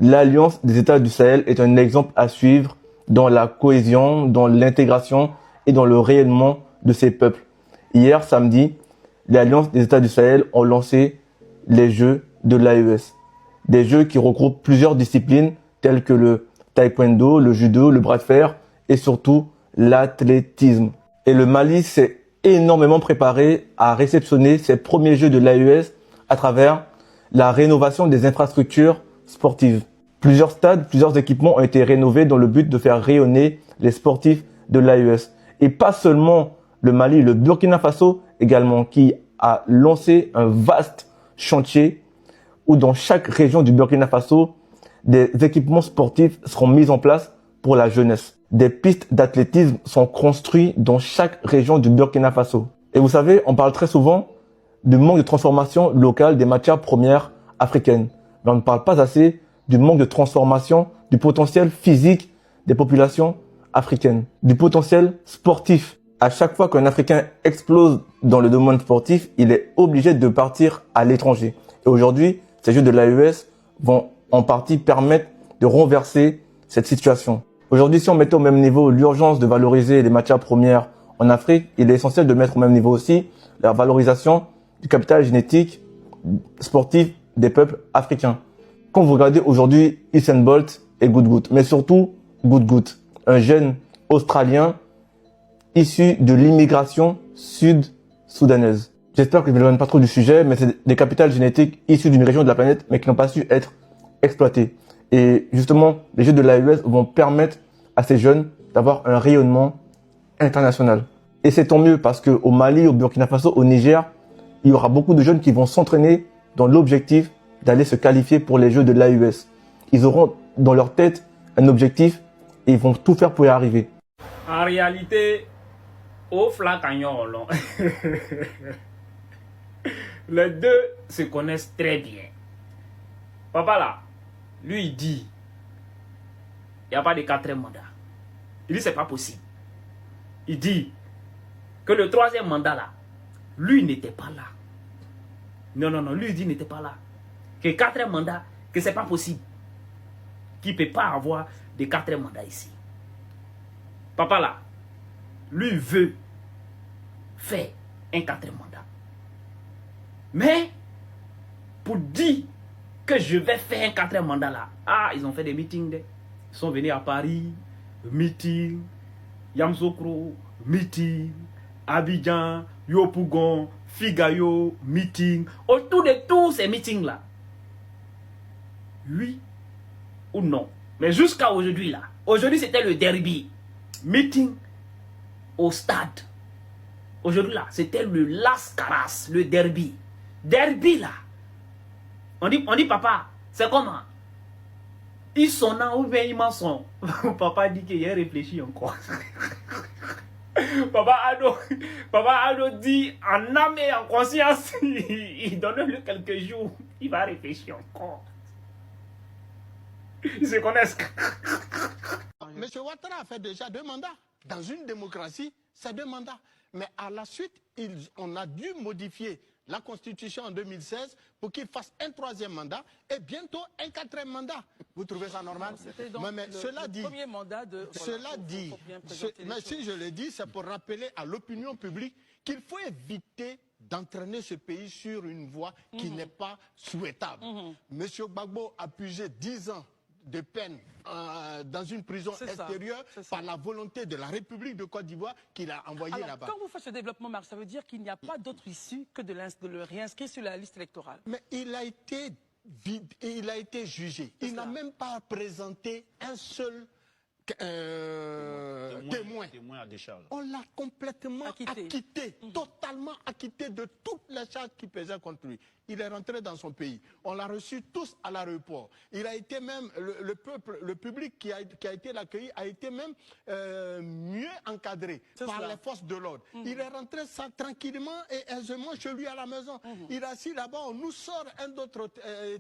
l'Alliance des États du Sahel est un exemple à suivre dans la cohésion, dans l'intégration et dans le rayonnement de ces peuples. Hier, samedi, l'Alliance des États du Sahel ont lancé les Jeux de l'AES. Des jeux qui regroupent plusieurs disciplines telles que le taekwondo, le judo, le bras de fer et surtout l'athlétisme. Et le Mali s'est énormément préparé à réceptionner ces premiers Jeux de l'AES à travers la rénovation des infrastructures sportives. Plusieurs stades, plusieurs équipements ont été rénovés dans le but de faire rayonner les sportifs de l'AES. Et pas seulement le Mali, le Burkina Faso également, qui a lancé un vaste chantier où dans chaque région du Burkina Faso, des équipements sportifs seront mis en place pour la jeunesse. Des pistes d'athlétisme sont construites dans chaque région du Burkina Faso. Et vous savez, on parle très souvent du manque de transformation locale des matières premières africaines. Mais on ne parle pas assez du manque de transformation du potentiel physique des populations africaines, du potentiel sportif. À chaque fois qu'un Africain explose dans le domaine sportif, il est obligé de partir à l'étranger. Et aujourd'hui, ces Jeux de l'AES vont en partie permettre de renverser cette situation. Aujourd'hui, si on mettait au même niveau l'urgence de valoriser les matières premières en Afrique, il est essentiel de mettre au même niveau aussi la valorisation du capital génétique sportif des peuples africains. Quand vous regardez aujourd'hui Usain Bolt et Goot, mais surtout Goot, un jeune australien issu de l'immigration sud-soudanaise. J'espère que je ne m'éloigne pas trop du sujet, mais c'est des capitales génétiques issus d'une région de la planète, mais qui n'ont pas su être exploitées. Et justement, les Jeux de l'AES vont permettre à ces jeunes d'avoir un rayonnement international. Et c'est tant mieux parce qu'au Mali, au Burkina Faso, au Niger, il y aura beaucoup de jeunes qui vont s'entraîner dans l'objectif d'aller se qualifier pour les Jeux de l'AES. Ils auront dans leur tête un objectif et ils vont tout faire pour y arriver. En réalité, au Flacagnon, les deux se connaissent très bien. Papa là, lui il dit, il n'y a pas de quatrième mandat. Il dit c'est pas possible. Il dit que le troisième mandat là, lui n'était pas là. Non, lui il dit n'était pas là. Que quatrième mandat, que c'est pas possible. Qu'il ne peut pas avoir de quatrième mandat ici. Papa là, lui veut faire un quatrième mandat. Mais, pour dire que je vais faire un quatrième mandat là, ils ont fait des meetings. Ils sont venus à Paris, meeting, Yamsokro, meeting, Abidjan, Yopougon, Figayo, meeting. Autour de tous ces meetings là, oui ou non. Mais jusqu'à aujourd'hui là, aujourd'hui c'était le derby. Meeting au stade. Aujourd'hui là, c'était le Las Caras, le derby. Derby là. On dit papa, c'est comment? Ils sont là ou bien ils m'en sont. Papa dit qu'il a réfléchi encore. Papa Ado dit en âme et en conscience, il donne-le quelques jours, il va réfléchir encore. Ils se connaissent. M. Ouattara a fait déjà 2 mandats. Dans une démocratie, c'est 2 mandats. Mais à la suite, on a dû modifier la Constitution en 2016 pour qu'il fasse un 3e mandat et bientôt un 4e mandat. Vous trouvez ça normal? Mais cela dit, mais si je le dis, c'est pour rappeler à l'opinion publique qu'il faut éviter d'entraîner ce pays sur une voie qui n'est pas souhaitable. Monsieur Gbagbo a puisé 10 ans de peine dans une prison extérieure par la volonté de la République de Côte d'Ivoire qu'il a envoyé là-bas. Quand vous faites ce développement, Marc, ça veut dire qu'il n'y a pas d'autre issue que de le réinscrire sur la liste électorale. Mais il a été jugé. Il n'a même pas présenté un seul témoin à décharge. On l'a complètement acquitté, totalement acquitté de toutes les charges qui pesaient contre lui. Il est rentré dans son pays. On l'a reçu tous à l'aéroport. Il a été même, le public qui a été l'accueilli a été même mieux encadré par les forces de l'ordre. Il est rentré tranquillement et aisément chez lui à la maison. Il est assis là-bas, on nous sort un autre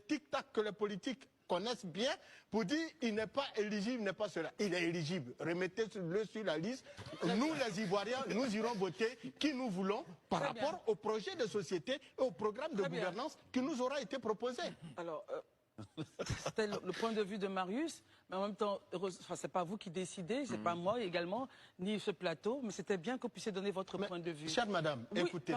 tic-tac que les politiques connaissent bien pour dire il n'est pas éligible, il n'est pas cela. Il est éligible. Remettez-le sur la liste. Nous, les Ivoiriens, nous irons voter qui nous voulons par rapport au projet de société et au programme de gouvernance qui nous aura été proposé. Alors, C'était le point de vue de Marius, mais en même temps, c'est pas vous qui décidez, c'est pas moi également, ni ce plateau, mais c'était bien que vous puissiez donner votre point de vue. Chère madame, Oui, écoutez,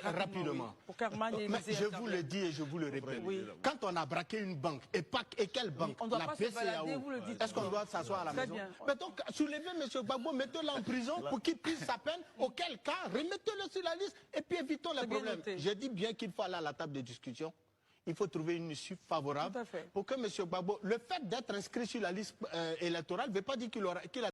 rapidement. Oui, pour qu'Armand et Mais je vous le dis et je vous le répète. Oui. Quand on a braqué une banque, et quelle banque? On ne doit la pas se balader, vous le dites. Est-ce qu'on doit s'asseoir à la Très maison? bien. Mais donc, soulevez M. Gbagbo, mettez-le en prison pour qu'il puisse sa peine. Auquel cas, remettez-le sur la liste et puis évitons les bien problèmes. noté. Je dis bien qu'il faut aller à la table de discussion. Il faut trouver une issue favorable Tout à fait. pour que M. Gbagbo, le fait d'être inscrit sur la liste électorale ne veut pas dire qu'il a